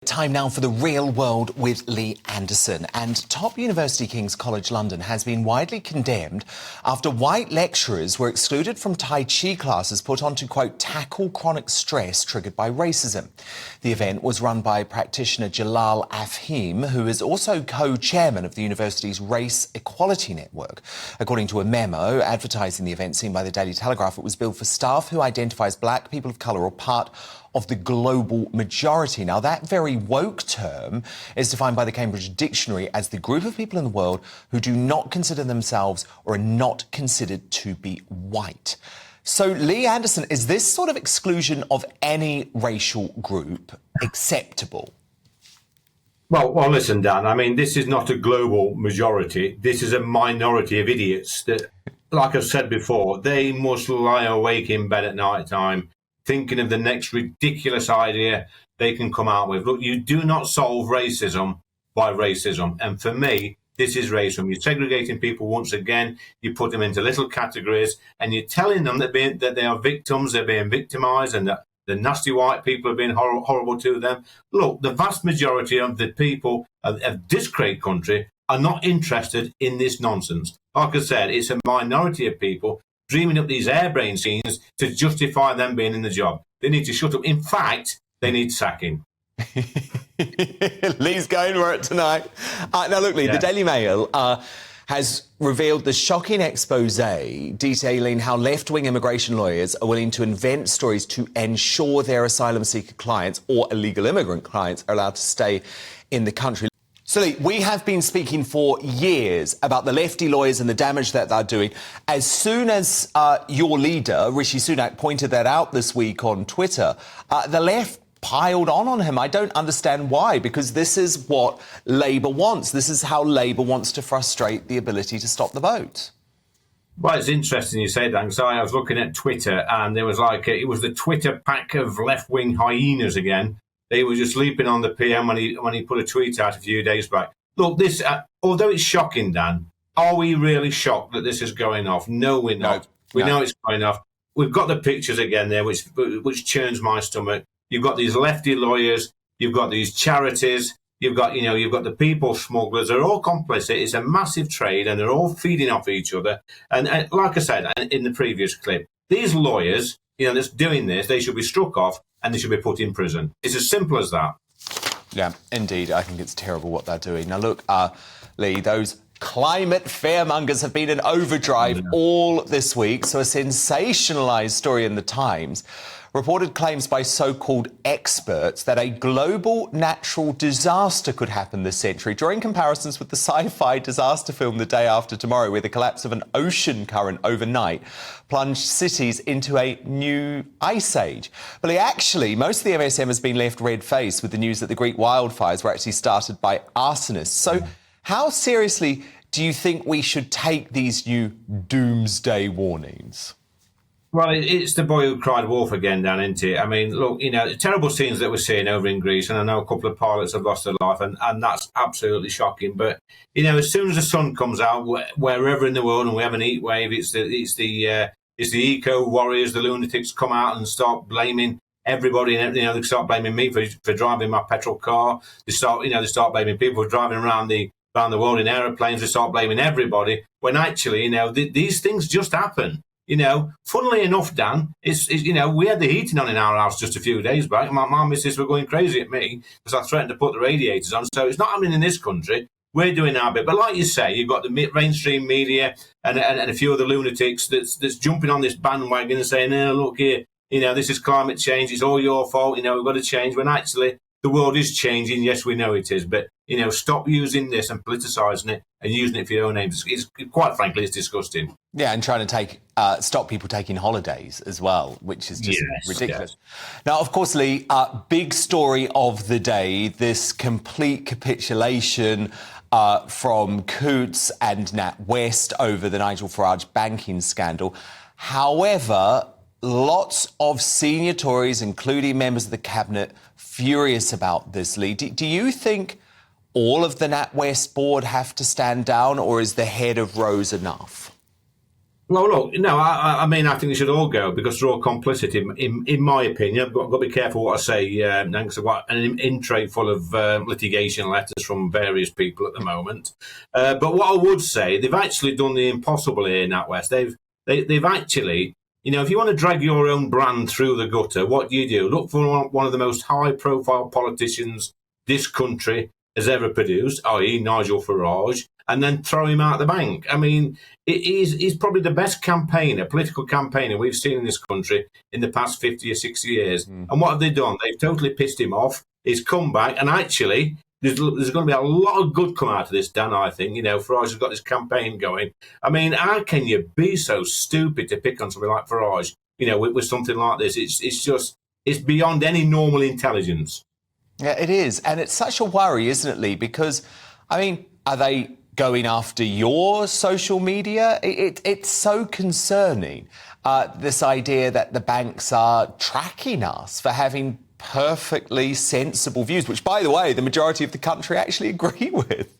Time now for the real world with Lee Anderson. And top university King's College London has been widely condemned after white lecturers were excluded from Tai Chi classes put on to, quote, tackle chronic stress triggered by racism. The event was run by practitioner Jalal Afhim, who is also co-chairman of the university's Race Equality Network. According to a memo advertising the event seen by the Daily Telegraph, it was billed for staff who identify as black, people of colour or part of the global majority. Now, that very woke term is defined by the Cambridge Dictionary as the group of people in the world who do not consider themselves or are not considered to be white. So, Lee Anderson, is this sort of exclusion of any racial group acceptable? Well, listen, Dan, I mean, this is not a global majority. This is a minority of idiots that, like I've said before, they must lie awake in bed at night time thinking of the next ridiculous idea they can come out with. Look, you do not solve racism by racism. And for me, this is racism. You're segregating people once again. You put them into little categories and you're telling them that they are victims, they're being victimised, and that the nasty white people are being horrible to them. Look, the vast majority of the people of this great country are not interested in this nonsense. Like I said, it's a minority of people dreaming up these airbrain scenes to justify them being in the job. They need to shut up. In fact, they need sacking. Lee's going for it tonight. Now, look, Lee, The Daily Mail has revealed the shocking expose detailing how left-wing immigration lawyers are willing to invent stories to ensure their asylum seeker clients or illegal immigrant clients are allowed to stay in the country. So, Lee, we have been speaking for years about the lefty lawyers and the damage that they're doing. As soon as your leader, Rishi Sunak, pointed that out this week on Twitter, the left piled on him. I don't understand why, because this is what Labour wants. This is how Labour wants to frustrate the ability to stop the vote. Well, it's interesting you say that, because I was looking at Twitter and there was it was the Twitter pack of left-wing hyenas again. They were just leaping on the PM when he put a tweet out a few days back. Look, this, although it's shocking, Dan, are we really shocked that this is going off? No, we're not. We know it's going off. We've got the pictures again there, which churns my stomach. You've got these lefty lawyers. You've got these charities. You've got the people smugglers. They're all complicit. It's a massive trade, and they're all feeding off each other. And like I said in the previous clip, these lawyers, that's doing this, they should be struck off and they should be put in prison. It's as simple as that. Yeah, indeed. I think it's terrible what they're doing. Now, look, Lee, those climate fearmongers have been in overdrive all this week. So a sensationalised story in The Times reported claims by so-called experts that a global natural disaster could happen this century, drawing comparisons with the sci-fi disaster film The Day After Tomorrow, where the collapse of an ocean current overnight plunged cities into a new ice age. But actually, most of the MSM has been left red-faced with the news that the Greek wildfires were actually started by arsonists. So how seriously do you think we should take these new doomsday warnings? Well, it's the boy who cried wolf again, Dan, isn't it? I mean, look, the terrible scenes that we're seeing over in Greece, and I know a couple of pilots have lost their life, and that's absolutely shocking. But, as soon as the sun comes out, wherever in the world, and we have an heat wave, it's the eco warriors, the lunatics come out and start blaming everybody. They start blaming me for driving my petrol car. They start blaming people for driving around the world in aeroplanes. They start blaming everybody, when actually, these things just happen. Funnily enough, Dan, we had the heating on in our house just a few days back. My missus were going crazy at me because I threatened to put the radiators on. So it's not happening in this country. We're doing our bit. But like you say, you've got the mainstream media and a few of the lunatics that's jumping on this bandwagon and saying, "Oh, look here, this is climate change. It's all your fault. We've got to change." When actually the world is changing. Yes, we know it is. But, stop using this and politicising it and using it for your own aims. Quite frankly, it's disgusting. Yeah, and trying to stop people taking holidays as well, which is just ridiculous. Yes. Now, of course, Lee, big story of the day, this complete capitulation from Coutts and NatWest over the Nigel Farage banking scandal. However, lots of senior Tories, including members of the cabinet, furious about this, Lee. Do you think all of the NatWest board have to stand down, or is the head of Rose enough? Well, look, no, I mean, I think they should all go because they're all complicit, in my opinion. I've got to be careful what I say, because I've got an in-tray full of litigation letters from various people at the moment. But what I would say, they've actually done the impossible here in NatWest. They've actually, if you want to drag your own brand through the gutter, what do? Look for one of the most high-profile politicians this country has ever produced, i.e. Nigel Farage, and then throw him out the bank. I mean, he's probably the best political campaigner we've seen in this country in the past 50 or 60 years. And what have they done? They've totally pissed him off. He's come back, and actually, there's going to be a lot of good come out of this, Dan, I think. Farage has got this campaign going. I mean, how can you be so stupid to pick on somebody like Farage, with something like this? It's beyond any normal intelligence. Yeah, it is. And it's such a worry, isn't it, Lee? Because, I mean, are they going after your social media? It's so concerning, this idea that the banks are tracking us for having perfectly sensible views, which, by the way, the majority of the country actually agree with.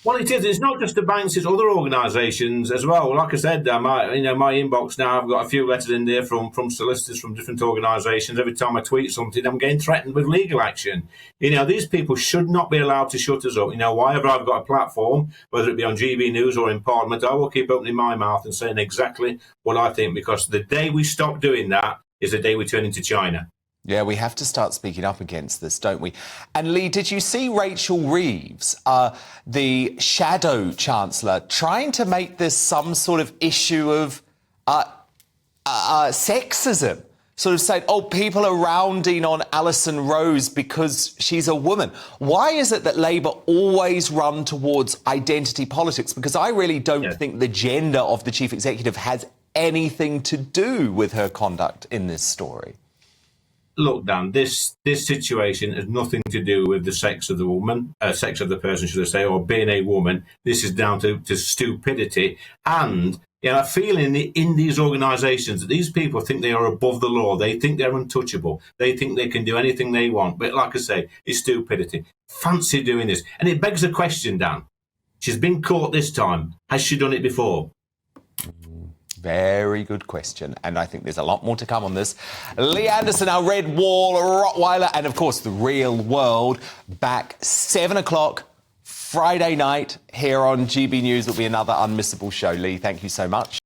Well, it is. It's not just the banks; it's other organisations as well. Like I said, my inbox now. I've got a few letters in there from solicitors from different organisations. Every time I tweet something, I'm getting threatened with legal action. These people should not be allowed to shut us up. Whenever I've got a platform, whether it be on GB News or in Parliament, I will keep opening my mouth and saying exactly what I think. Because the day we stop doing that is the day we turn into China. Yeah, we have to start speaking up against this, don't we? And Lee, did you see Rachel Reeves, the shadow chancellor, trying to make this some sort of issue of sexism? Sort of saying, people are rounding on Alison Rose because she's a woman. Why is it that Labour always run towards identity politics? Because I really don't think the gender of the chief executive has anything to do with her conduct in this story. Look, Dan, this situation has nothing to do with the sex of the woman, sex of the person, should I say, or being a woman. This is down to stupidity. And I feel in these organisations that these people think they are above the law. They think they're untouchable. They think they can do anything they want. But like I say, it's stupidity. Fancy doing this. And it begs a question, Dan. She's been caught this time. Has she done it before? Very good question, and I think there's a lot more to come on this. Lee Anderson, our Red Wall Rottweiler, and of course The Real World, back 7 o'clock Friday night here on GB News. Will be another unmissable show. Lee, thank you so much.